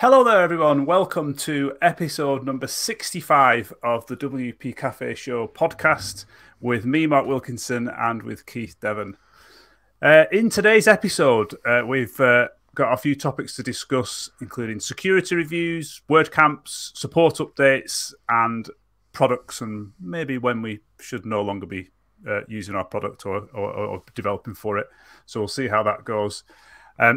Hello there, everyone. Welcome to episode number 65 of the WP Café Show podcast with me, Mark Wilkinson, and with Keith Devon. In today's episode, we've got a few topics to discuss, including security reviews, WordCamps, support updates, and products, and maybe when we should no longer be using our product or developing for it. So we'll see how that goes.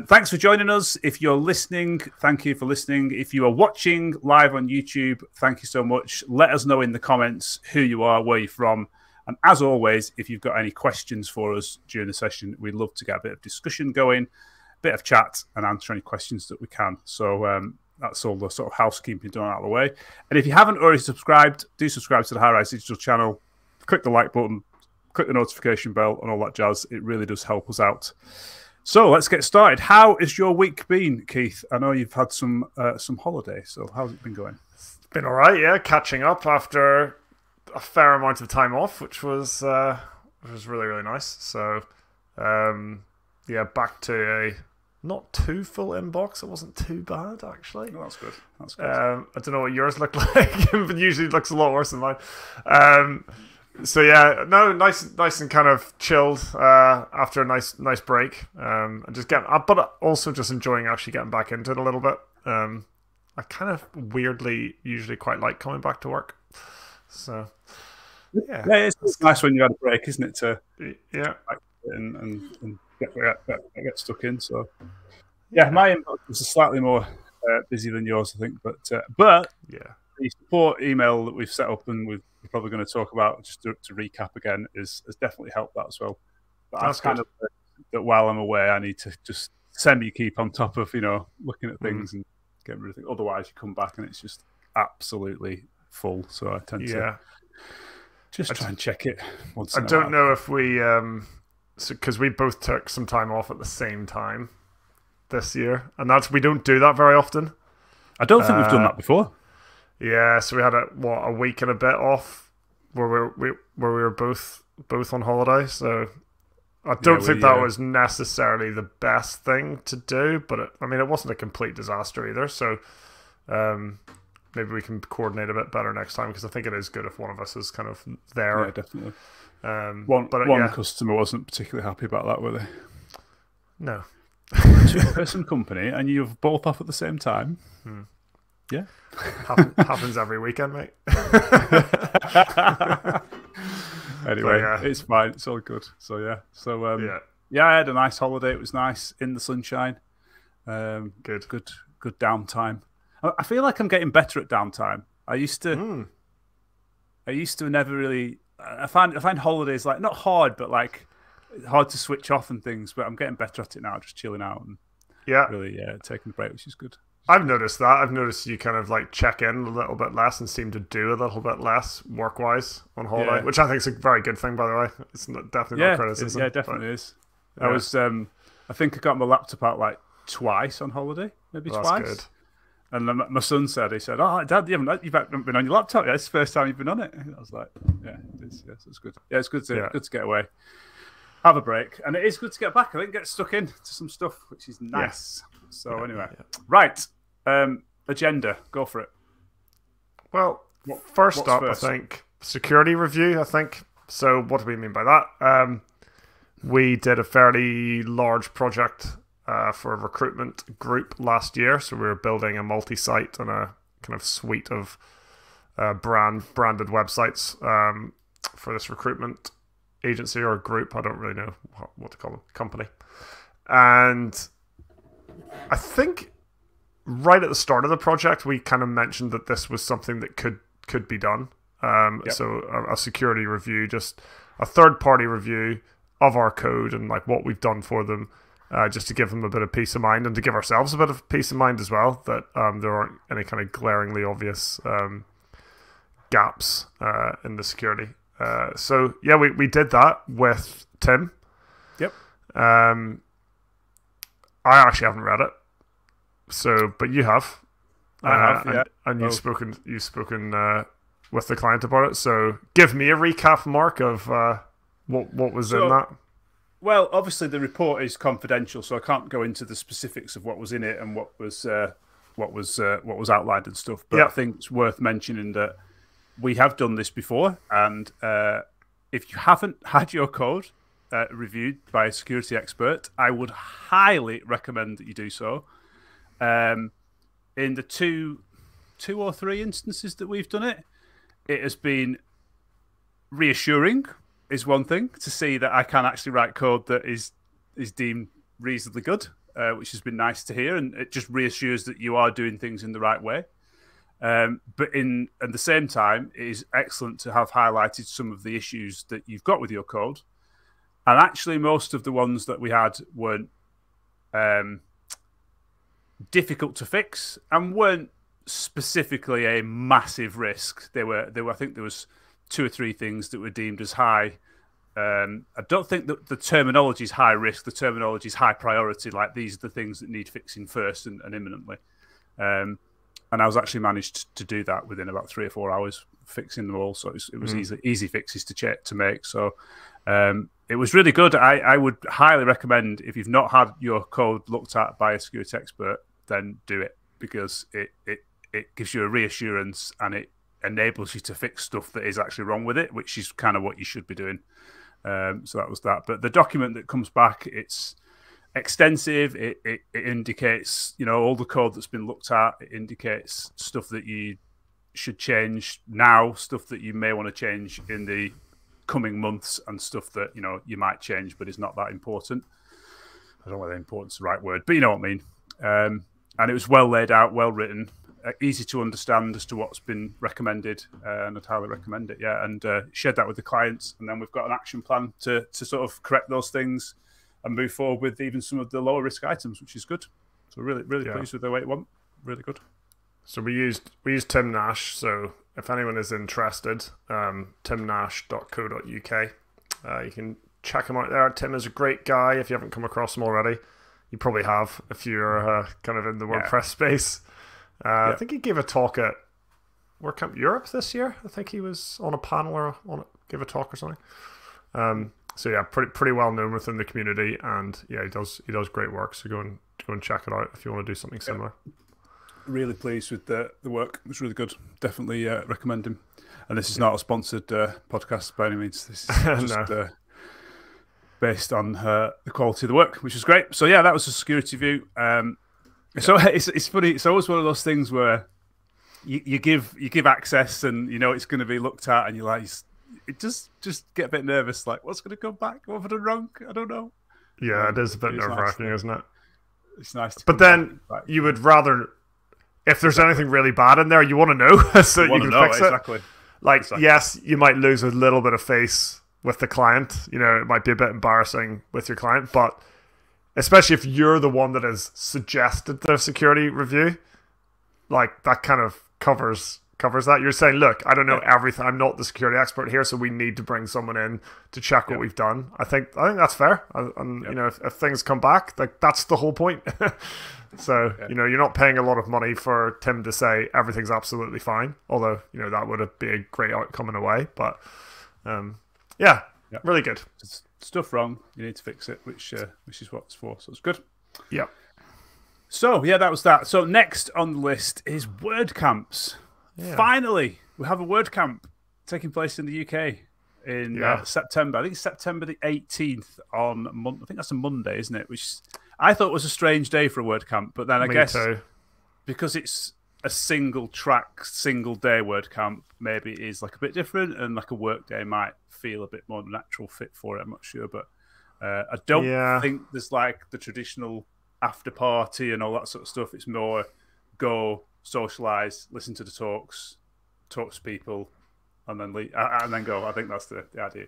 Thanks for joining us. If you're listening, thank you for listening. If you are watching live on YouTube, thank you so much. Let us know in the comments who you are, where you're from. And as always, if you've got any questions for us during the session, we'd love to get a bit of discussion going, a bit of chat, and answer any questions that we can. So that's all the sort of housekeeping done out of the way. And if you haven't already subscribed, do subscribe to the High Rise Digital channel. Click the like button, click the notification bell, and all that jazz. It really does help us out. So let's get started. How has your week been, Keith? I know you've had some holiday, so how's it been going? It's been all right, yeah. Catching up after a fair amount of time off, which was really, really nice. So, yeah, back to a not too full inbox. It wasn't too bad, actually. Oh, that's good. That's good. I don't know what yours looked like, but usually it looks a lot worse than mine. So yeah, no, nice and kind of chilled after a nice break, and just but also just enjoying actually getting back into it a little bit. I kind of weirdly usually quite like coming back to work. So yeah, it's nice when you had a break, isn't it? To and get stuck in. So yeah, my inbox was slightly more busy than yours, I think, but yeah, the support email that we've set up and we're probably going to talk about, just to recap again, has definitely helped that as well. But that's kind of that while I'm away, I need to just keep on top of, looking at things and getting rid of things. Otherwise, you come back and it's just absolutely full. So I tend to just try and check it once. I don't know if we, because we both took some time off at the same time this year, and we don't do that very often. I don't think we've done that before. Yeah, so we had a week and a bit off where we were both on holiday. So I don't think that was necessarily the best thing to do, but it wasn't a complete disaster either. So maybe we can coordinate a bit better next time, because I think it is good if one of us is kind of there. Yeah, definitely. One customer wasn't particularly happy about that, were they? No. Two-person company, and you're both off at the same time. Yeah, happens every weekend, mate. Anyway, it's fine. It's all good. So yeah, I had a nice holiday. It was nice in the sunshine. Good downtime. I feel like I'm getting better at downtime. I used to never really. I find holidays like not hard, but like hard to switch off and things. But I'm getting better at it now, just chilling out and really taking a break, which is good. I've noticed that. I've noticed you kind of like check in a little bit less and seem to do a little bit less work-wise on holiday, which I think is a very good thing, by the way. It's definitely not criticism. Yeah, it definitely is. Yeah. I think I got my laptop out like twice on holiday, maybe twice. That's good. And then my son said, "Oh, Dad, you've haven't been on your laptop yet. It's the first time you've been on it." And I was like, "Yeah, it is. Yes, it's good. Yeah, it's good to get away, have a break, and it is good to get back. I think get stuck into some stuff, which is nice." Yeah. So anyway, right. Agenda, go for it. Well, first up, I think security review. So. What do we mean by that? We did a fairly large project for a recruitment group last year. So we were building a multi-site and a kind of suite of branded websites for this recruitment agency or group. I don't really know what to call them, company. And I think right at the start of the project, we kind of mentioned that this was something that could be done. So a security review, just a third-party review of our code and like what we've done for them, just to give them a bit of peace of mind and to give ourselves a bit of peace of mind as well, that there aren't any kind of glaringly obvious gaps in the security. So yeah, we did that with Tim. Yep. I actually haven't read it. So, but you have. I have, yeah. And you've spoken with the client about it. So, give me a recap, Mark, of what was in that. Well, obviously the report is confidential, so I can't go into the specifics of what was in it and what was what was outlined and stuff. But I think it's worth mentioning that we have done this before, and if you haven't had your code reviewed by a security expert, I would highly recommend that you do so. In the two or three instances that we've done it, it has been reassuring, is one thing, to see that I can actually write code that is deemed reasonably good, which has been nice to hear, and it just reassures that you are doing things in the right way. But at the same time, it is excellent to have highlighted some of the issues that you've got with your code. And actually, most of the ones that we had weren't difficult to fix and weren't specifically a massive risk. There were. I think there was 2 or 3 things that were deemed as high. I don't think that the terminology is high risk. The terminology is high priority. Like, these are the things that need fixing first and imminently. And I was actually managed to do that within about 3 or 4 hours, fixing them all. So it was easy fixes to make. So it was really good. I would highly recommend, if you've not had your code looked at by a security expert, then do it, because it gives you a reassurance and it enables you to fix stuff that is actually wrong with it, which is kind of what you should be doing. So that was that. But the document that comes back, it's extensive. It indicates, all the code that's been looked at. It indicates stuff that you should change now, stuff that you may want to change in the coming months, and stuff that you might change but is not that important. I don't know whether important's the right word, but you know what I mean. And it was well laid out, well written, easy to understand as to what's been recommended, and I'd highly recommend it. Yeah, and shared that with the clients, and then we've got an action plan to sort of correct those things and move forward with even some of the lower risk items, which is good. So really pleased with the way it went. Really good. So we used Tim Nash. So if anyone is interested, timnash.co.uk, you can check him out there. Tim is a great guy. If you haven't come across him already, you probably have if you're kind of in the WordPress space. I think he gave a talk at WordCamp Europe this year. I think he was on a panel or gave a talk or something. So yeah, pretty well known within the community, and yeah, he does great work. So go and check it out if you want to do something similar. Really pleased with the work. It was really good. Definitely recommend him. And this is not a sponsored podcast by any means. This is just based on the quality of the work, which is great. So yeah, that was a security view. So it's funny. It's always one of those things where you give access, and it's going to be looked at, and you're like, it just get a bit nervous. Like, what's going to come back? What have I done wrong? I don't know. Yeah, it is a bit nerve-wracking, isn't it? It's nice. But then you would rather, if there's anything really bad in there, you want to know so you can fix it. Exactly. Yes, you might lose a little bit of face with the client. It might be a bit embarrassing with your client, but especially if you're the one that has suggested the security review, like, that kind of covers that. You're saying, look, I don't know everything. I'm not the security expert here, so we need to bring someone in to check what we've done. I think that's fair. And if things come back, that's the whole point. So you're not paying a lot of money for Tim to say everything's absolutely fine. Although that would be a great outcome in a way. But really good. Stuff wrong, you need to fix it, which is what it's for. So it's good. Yeah. So yeah, that was that. So next on the list is WordCamps. Yeah. Finally, we have a WordCamp taking place in the UK in September. I think it's September the 18th on I think that's a Monday, isn't it? Which I thought was a strange day for a WordCamp, but then I guess because it's a single track, single day WordCamp, maybe it is like a bit different, and like a work day might feel a bit more natural fit for it. I'm not sure, but I don't think there's like the traditional after party and all that sort of stuff. It's more go, socialize, listen to the talks, talk to people, and then leave, and then go. I think that's the idea.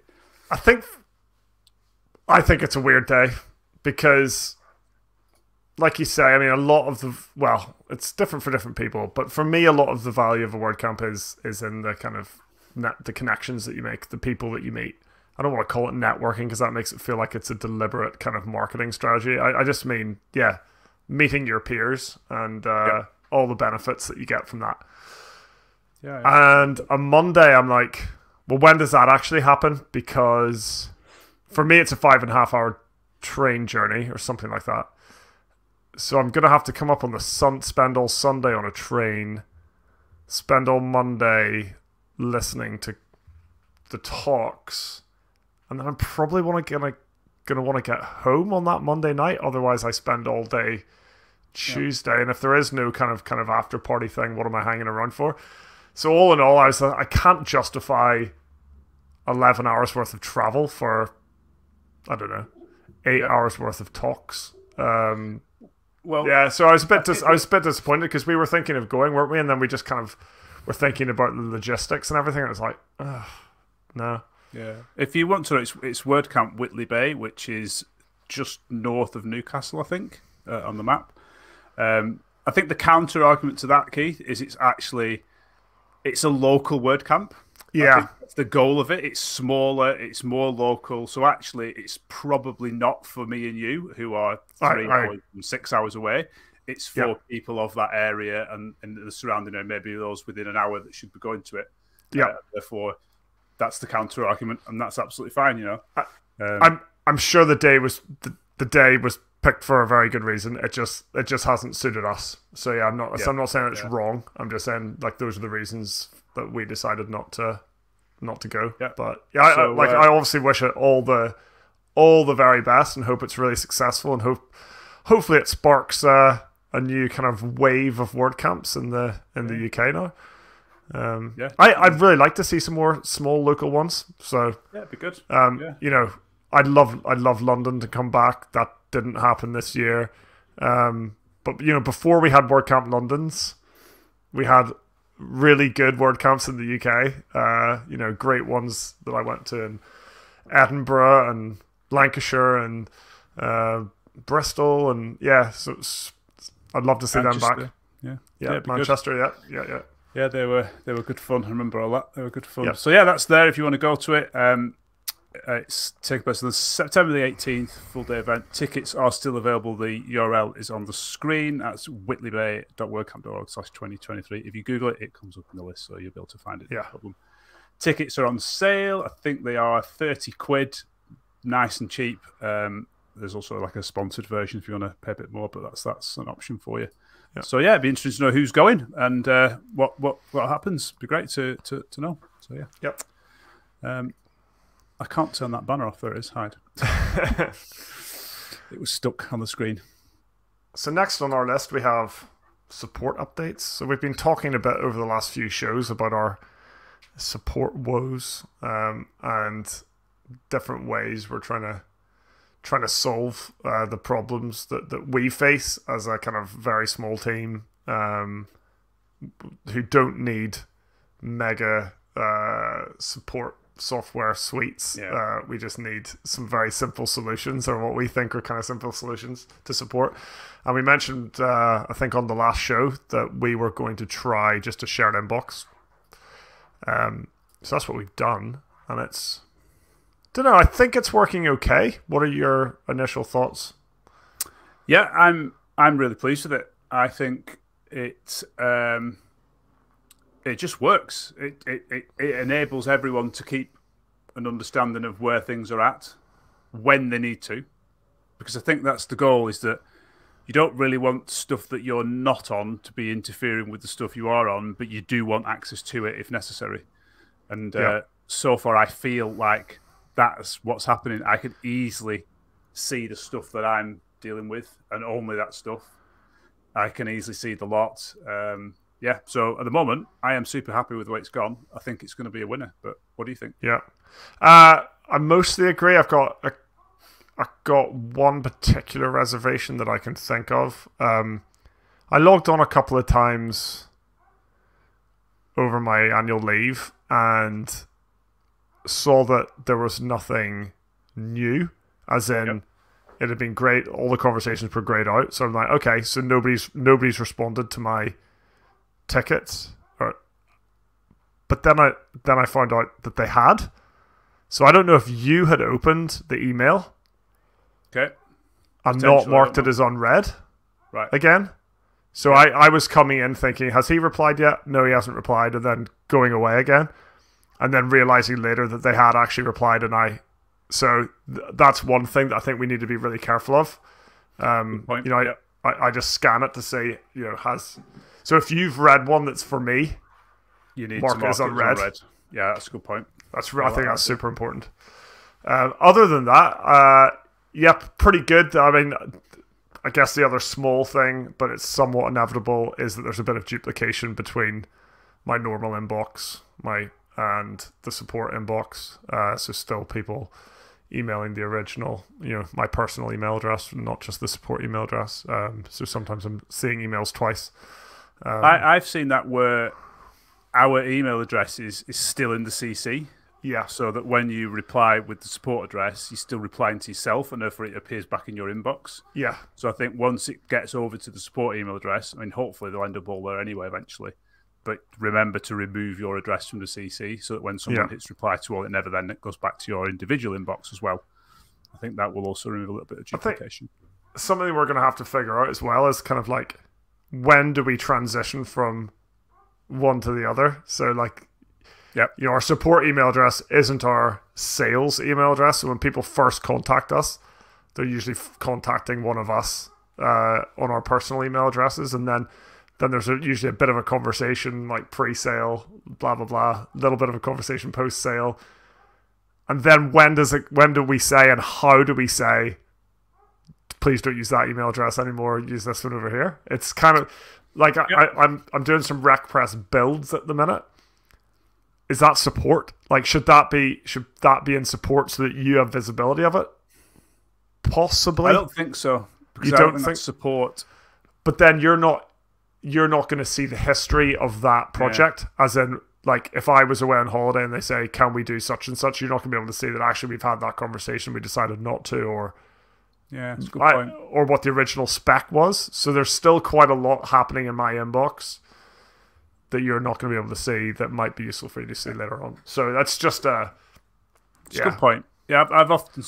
I think it's a weird day because, like you say, I mean, a lot of it's different for different people, but for me, a lot of the value of a WordCamp is in the kind of the connections that you make, the people that you meet. I don't want to call it networking because that makes it feel like it's a deliberate kind of marketing strategy. I just mean, meeting your peers and all the benefits that you get from that. And on Monday, I'm like, well, when does that actually happen? Because for me, it's a 5.5 hour train journey or something like that. So I'm gonna have to come up on spend all Sunday on a train, spend all Monday listening to the talks, and then I'm probably gonna want to get home on that Monday night. Otherwise, I spend all day Tuesday, and if there is no kind of after party thing, what am I hanging around for? So all in all, I can't justify 11 hours worth of travel for, I don't know, 8 hours worth of talks. So I was a bit disappointed because we were thinking of going, weren't we? And then we just kind of were thinking about the logistics and everything. And it was like, no. Yeah. If you want to know, it's WordCamp Whitley Bay, which is just north of Newcastle, I think, on the map. I think the counter argument to that, Keith, is it's a local WordCamp. Yeah. I think that's the goal of it. It's smaller, it's more local. So actually, it's probably not for me and you, who are 3 hours and 6 hours away. It's for people of that area and the surrounding area, maybe those within an hour that should be going to it. Yeah. Therefore, that's the counter argument, and that's absolutely fine. I'm sure the day was picked for a very good reason. It just hasn't suited us. So yeah, I'm not saying it's wrong. I'm just saying like those are the reasons that we decided not to go. Yeah. But yeah, I obviously wish it all the very best and hope it's really successful, and hopefully it sparks a new kind of wave of WordCamps in the UK now. I'd really like to see some more small local ones. So yeah, it'd be good. I'd love London to come back. That didn't happen this year. But before we had WordCamp Londons, we had really good WordCamps in the UK. Great ones that I went to in Edinburgh and Lancashire and Bristol, and so I'd love to see them back. Yeah, Manchester. Good. Yeah, they were good fun. I remember all that. They were good fun. Yep. So yeah, that's there if you want to go to it. It's taking place on September the 18th, full day event. Tickets are still available. The URL is on the screen. That's whitleybay.wordcamp.org/2023. If you Google it, it comes up in the list, so you'll be able to find it. Yeah. No problem. Tickets are on sale. I think they are £30, nice and cheap. There's also like a sponsored version if you want to pay a bit more, but that's an option for you. Yeah. So yeah, it'd be interesting to know who's going and what happens. It'd be great to know. So yeah. Yep. I can't turn that banner off. There it is. Hide. It was stuck on the screen. So next on our list we have support updates. So we've been talking a bit over the last few shows about our support woes and different ways we're trying to solve the problems that we face as a kind of very small team who don't need mega support software suites. We just need some very simple solutions, or what we think are kind of simple solutions to support. And we mentioned I think on the last show that we were going to try just a shared inbox. So that's what we've done, and it's I think it's working okay. What are your initial thoughts? Yeah, I'm really pleased with it. I think it just works. It enables everyone to keep an understanding of where things are at when they need to, because I think that's the goal, is that you don't really want stuff that you're not on to be interfering with the stuff you are on, but you do want access to it if necessary. And so far I feel like that's what's happening. I can easily see the stuff that I'm dealing with, and only that stuff. I can easily see the lot. So at the moment, I am super happy with the way it's gone. I think it's going to be a winner. But what do you think? Yeah, I mostly agree. I've got one particular reservation that I can think of. I logged on a couple of times over my annual leave and saw that there was nothing new, as in it had been great. All the conversations were grayed out. So I'm like, okay, so nobody's responded to my tickets. But then I found out that they had. So I don't know if you had opened the email, and not marked it as unread, right? Again. So I was coming in thinking, has he replied yet? No, he hasn't replied, and then going away again. And then realizing later that they had actually replied, that's one thing that I think we need to be really careful of. I just scan it to say, has. So if you've read one that's for me, you need mark to mark it as unread. Yeah, that's a good point. I think that's super important. Other than that, yep, pretty good. I mean, I guess the other small thing, but it's somewhat inevitable, is that there's a bit of duplication between my normal inbox, and the support inbox. So still people emailing the original, my personal email address, not just the support email address. So sometimes I'm seeing emails twice. I've seen that where our email address is still in the CC. Yeah. So that when you reply with the support address, you're still replying to yourself, and therefore it appears back in your inbox. Yeah. So I think once it gets over to the support email address, I mean, hopefully they'll end up all there anyway eventually. But remember to remove your address from the CC so that when someone hits reply to all, it never then goes back to your individual inbox as well. I think that will also remove a little bit of duplication. Something we're going to have to figure out as well is kind of like, when do we transition from one to the other? So like, our support email address isn't our sales email address. So when people first contact us, they're usually contacting one of us on our personal email addresses, and then there's usually a bit of a conversation, like pre-sale, blah blah blah, a little bit of a conversation post-sale, and then when do we say, and how do we say, please don't use that email address anymore, use this one over here? It's kind of like I'm doing some RecPress builds at the minute. Is that support? Like, should that be in support so that you have visibility of it? Possibly. I don't think so. You don't think that's support? But then you're not going to see the history of that project. As in, like, if I was away on holiday and they say, can we do such and such, you're not going to be able to see that actually we've had that conversation, we decided not to, or that's a good point. Or what the original spec was. So there's still quite a lot happening in my inbox that you're not going to be able to see that might be useful for you to see later on. So that's just a good point. Yeah, I've often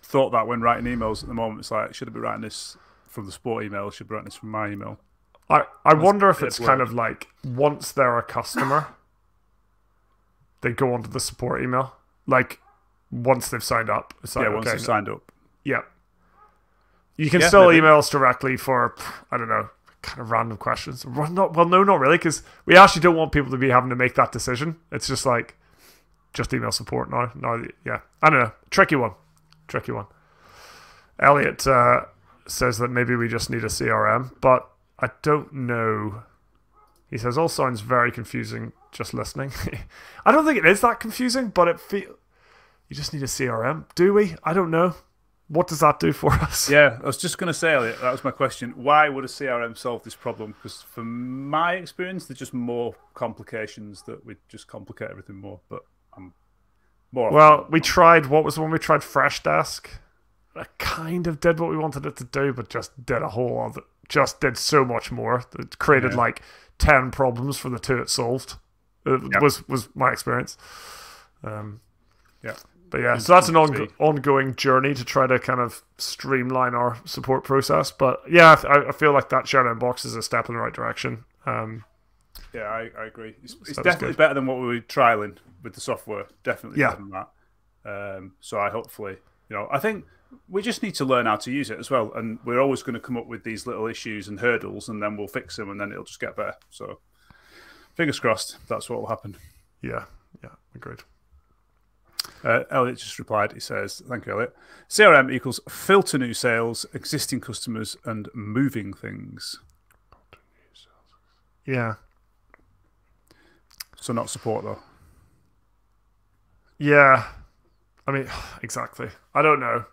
thought that when writing emails at the moment. It's like, should I be writing this from the support email? Should I be writing this from my email? I wonder if it's kind of like, once they're a customer, they go onto the support email. Like, once they've signed up. It's like, once they've signed up. Yeah. You can still email us directly for, I don't know, kind of random questions. No, not really, because we actually don't want people to be having to make that decision. It's just like, just email support now. Yeah. I don't know. Tricky one. Elliot says that maybe we just need a CRM, but I don't know. He says, all sounds very confusing just listening. I don't think it is that confusing, but you just need a CRM. Do we? I don't know. What does that do for us? Yeah, I was just going to say, Elliot, that was my question. Why would a CRM solve this problem? Because from my experience, there's just more complications that would just complicate everything more. But I'm more. Well, we tried, what was the one we tried? Freshdesk. It kind of did what we wanted it to do, but just did a whole other, just did so much more. It created like 10 problems for the 2 it solved. It was my experience. But yeah, so that's an ongoing journey to try to kind of streamline our support process. But yeah, I feel like that shared inbox is a step in the right direction. Yeah, I agree. It's definitely better than what we were trialing with the software. Definitely better than that. So I hopefully, I think we just need to learn how to use it as well. And we're always going to come up with these little issues and hurdles, and then we'll fix them, and then it'll just get better. So fingers crossed, that's what will happen. Yeah, agreed. Elliot just replied. He says, thank you, Elliot. CRM equals filter new sales, existing customers, and moving things. Yeah. So not support, though. Yeah. I mean, exactly. I don't know.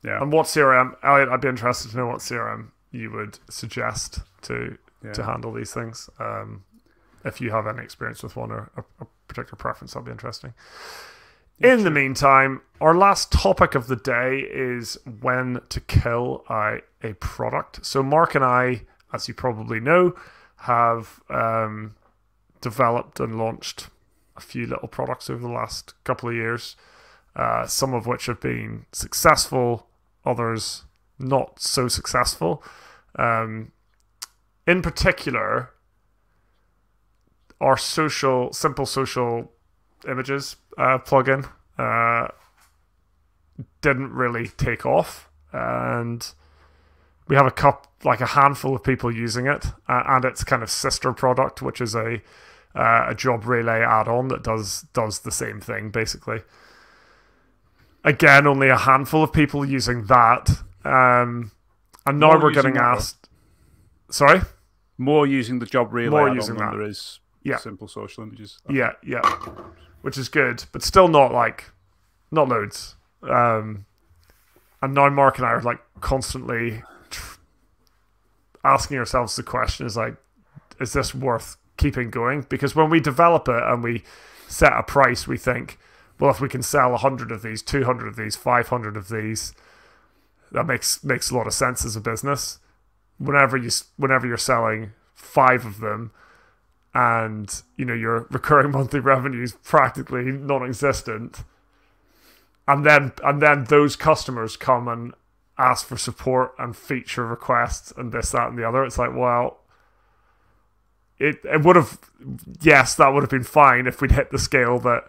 Yeah. And what CRM, Elliot, I'd be interested to know what CRM you would suggest to handle these things. If you have any experience with one or a particular preference, that'd be interesting. In the meantime, our last topic of the day is when to kill a product. So Mark and I, as you probably know, have developed and launched a few little products over the last couple of years, some of which have been successful, others not so successful. In particular, our simple social images plugin didn't really take off, and we have a handful of people using it, and its kind of sister product, which is a job relay add-on that does the same thing basically. Again, only a handful of people using that, and now we're getting asked. Sorry, more using the job relay add-on than there is simple social images. Yeah, which is good, but still not loads. And now Mark and I are like constantly asking ourselves the question: is this worth keeping going? Because when we develop it and we set a price, we think, well, if we can sell 100 of these, 200 of these, 500 of these, that makes a lot of sense as a business. Whenever you're selling 5 of them, and your recurring monthly revenue is practically non-existent, and then those customers come and ask for support and feature requests and this, that, and the other, it's like, well, it would have, yes, that would have been fine if we'd hit the scale that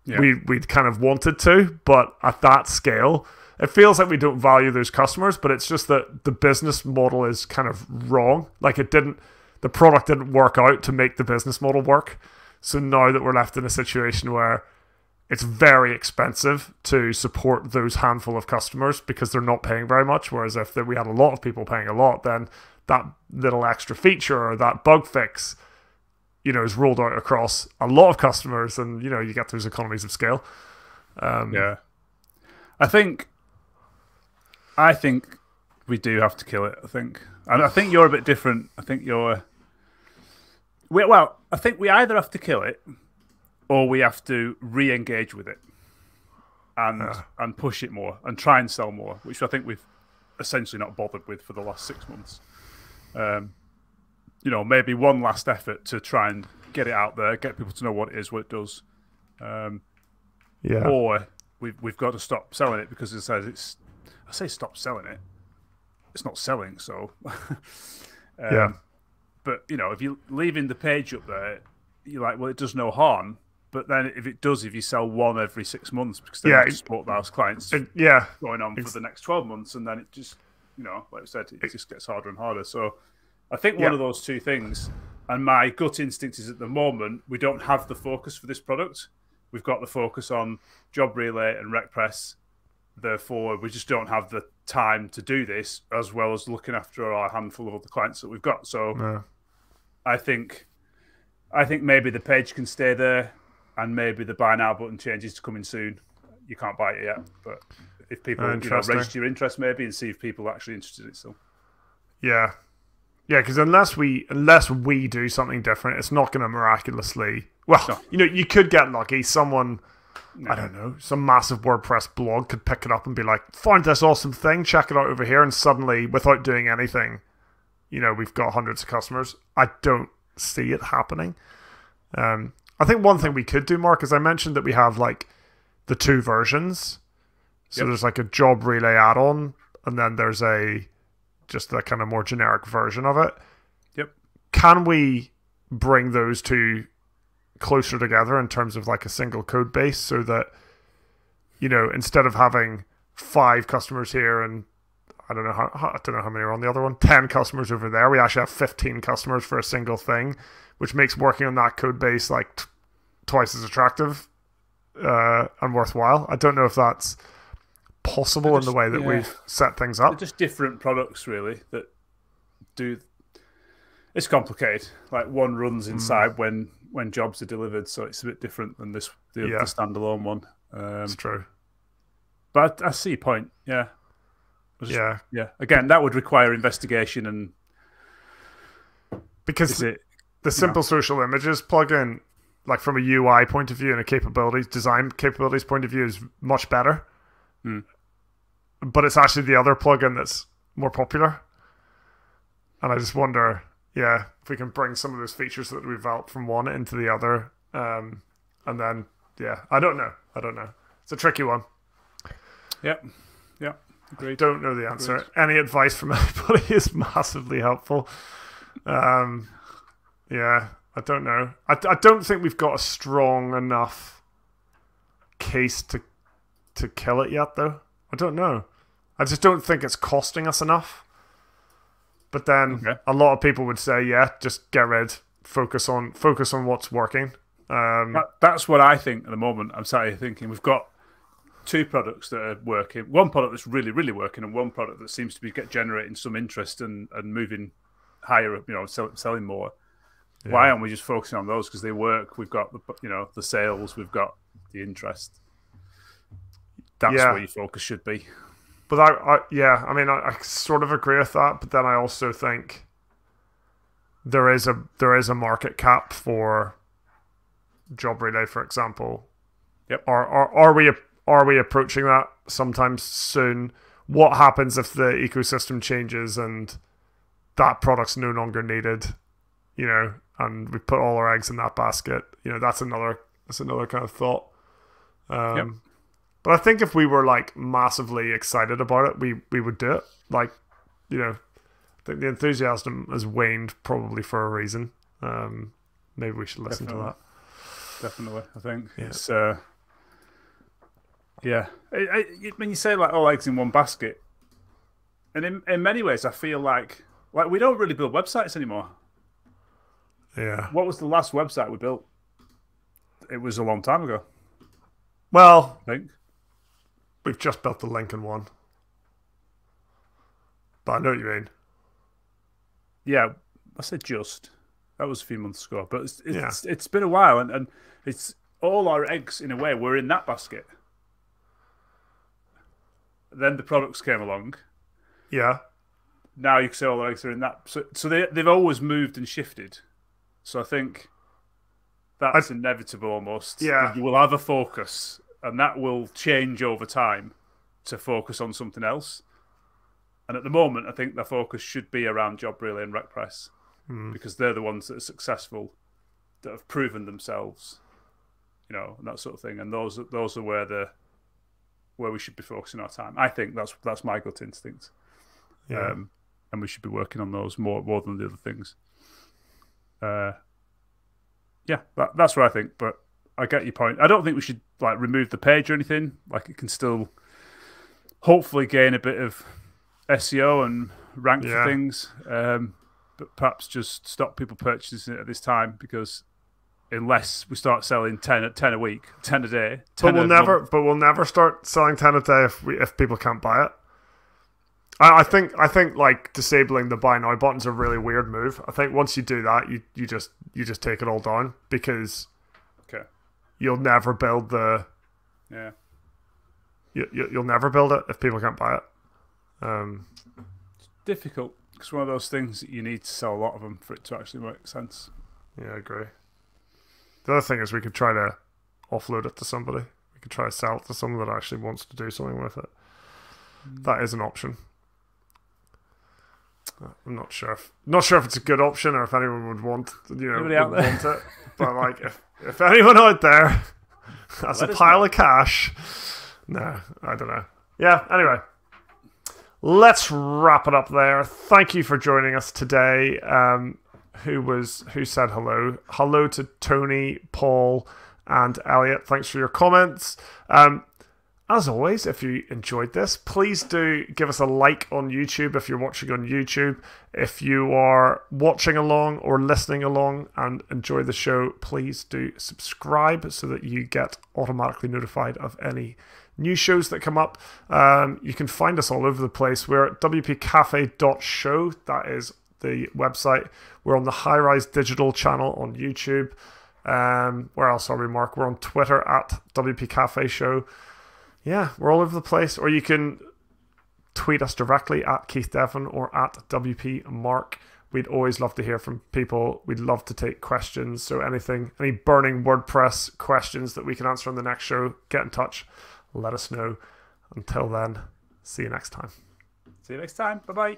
we'd kind of wanted to, but at that scale, it feels like we don't value those customers, but it's just that the business model is kind of wrong. Like the product didn't work out to make the business model work. So now that we're left in a situation where it's very expensive to support those handful of customers because they're not paying very much. Whereas if we had a lot of people paying a lot, then that little extra feature or that bug fix, is rolled out across a lot of customers, and you get those economies of scale. I think we do have to kill it. And I think you're a bit different. I think I think we either have to kill it, or we have to re-engage with it and push it more and try and sell more, which I think we've essentially not bothered with for the last 6 months. Maybe one last effort to try and get it out there, get people to know what it is, what it does. Or we've got to stop selling it because it says I say stop selling it. It's not selling, so. But if you're leaving the page up there, you're like, well, it does no harm. But then if you sell one every 6 months, because then you support those clients going on for the next 12 months, and then it just, like I said, it just gets harder and harder. So I think one of those two things, and my gut instinct is at the moment, we don't have the focus for this product. We've got the focus on Job Relay and RecPress. Therefore, we just don't have the time to do this, as well as looking after our handful of other clients that we've got. So I think maybe the page can stay there, and maybe the buy now button changes to coming soon. You can't buy it yet, but if people register your interest maybe and see if people are actually interested in it still. Yeah, because unless we do something different, it's not going to miraculously. Well, you could get lucky. Someone, I don't know, some massive WordPress blog could pick it up and be like, "Find this awesome thing, check it out over here," and suddenly, without doing anything, we've got hundreds of customers. I don't see it happening. I think one thing we could do, Mark, is I mentioned that we have like the 2 versions. So there's like a Job Relay add-on, and then there's just a kind of more generic version of it. Yep. Can we bring those 2 closer together in terms of like a single code base, so that instead of having 5 customers here and I don't know how many are on the other one, 10 customers over there, we actually have 15 customers for a single thing, which makes working on that code base like twice as attractive and worthwhile. I don't know if that's possible in the way that we've set things up. They're just different products, really, that do. It's complicated. Like one runs inside when jobs are delivered, so it's a bit different than the standalone one. It's true. But I see your point. Yeah. Again, that would require investigation and because the simple social images plugin, like from a UI point of view and a design capabilities point of view, is much better. But it's actually the other plugin that's more popular. And I just wonder, if we can bring some of those features that we've developed from one into the other. And then, I don't know. It's a tricky one. Yep. Agreed. Don't know the answer. Agreed. Any advice from anybody is massively helpful. I don't know. I don't think we've got a strong enough case to kill it yet, though. I don't know. I just don't think it's costing us enough. But then a lot of people would say, yeah, just get rid, focus on what's working. That's what I think at the moment. I'm sat here thinking we've got two products that are working. One product that's really, really working, and one product that seems to be generating some interest and moving higher up, selling more. Yeah. Why aren't we just focusing on those? Because they work. We've got the sales, we've got the interest. That's where your focus should be. But I sort of agree with that. But then I also think there is a market cap for Job Relay, for example. Yep. Are we approaching that sometime soon? What happens if the ecosystem changes and that product's no longer needed? And we put all our eggs in that basket. That's another kind of thought. Yep. But I think if we were like massively excited about it, we would do it. Like, I think the enthusiasm has waned probably for a reason. Maybe we should listen to that. Definitely, I think it's. When you say like all eggs in one basket, and in many ways, I feel like we don't really build websites anymore. Yeah. What was the last website we built? It was a long time ago. Well, I think we've just built the Lincoln one, but I know what you mean. Yeah, I said just. That was a few months ago, but it's been a while, and it's all our eggs in a way were in that basket. Then the products came along. Yeah. Now you can say all the eggs are in that. So they've always moved and shifted. So I think that's inevitable almost. Yeah. You will have a focus, and that will change over time to focus on something else. And at the moment, I think the focus should be around Job Relay and RecPress because they're the ones that are successful, that have proven themselves, and that sort of thing. And those are where we should be focusing our time. I think that's my gut instinct. Yeah. And we should be working on those more than the other things. That's what I think. But I get your point. I don't think we should remove the page or anything. It can still hopefully gain a bit of SEO and rank for things. But perhaps just stop people purchasing it at this time, because unless we start selling 10 a week, 10 a day, 10 but we'll never start selling 10 a day if people can't buy it. I think disabling the buy now button's a really weird move. I think once you do that, you just take it all down, because you'll never build the you'll never build it if people can't buy it. It's difficult. It's one of those things that you need to sell a lot of them for it to actually make sense. Yeah, I agree. The other thing is we could try to offload it to somebody. We could try to sell it to someone that actually wants to do something with it. That is an option. I'm not sure if it's a good option or if anyone would want want it. But if anyone out there has a pile of cash, no, I don't know. Yeah. Anyway, let's wrap it up there. Thank you for joining us today. Who said hello? Hello to Tony, Paul, and Elliot. Thanks for your comments. As always, if you enjoyed this, please do give us a like on YouTube if you're watching on YouTube. If you are watching along or listening along and enjoy the show, please do subscribe so that you get automatically notified of any new shows that come up. You can find us all over the place. We're at wpcafe.show. That is the website. We're on the High Rise Digital channel on YouTube. Where else are we, Mark? We're on Twitter at wpcafeshow. Yeah, we're all over the place. Or you can tweet us directly at Keith Devon or at WP Mark. We'd always love to hear from people. We'd love to take questions. So any burning WordPress questions that we can answer on the next show, get in touch. Let us know. Until then, see you next time. See you next time. Bye-bye.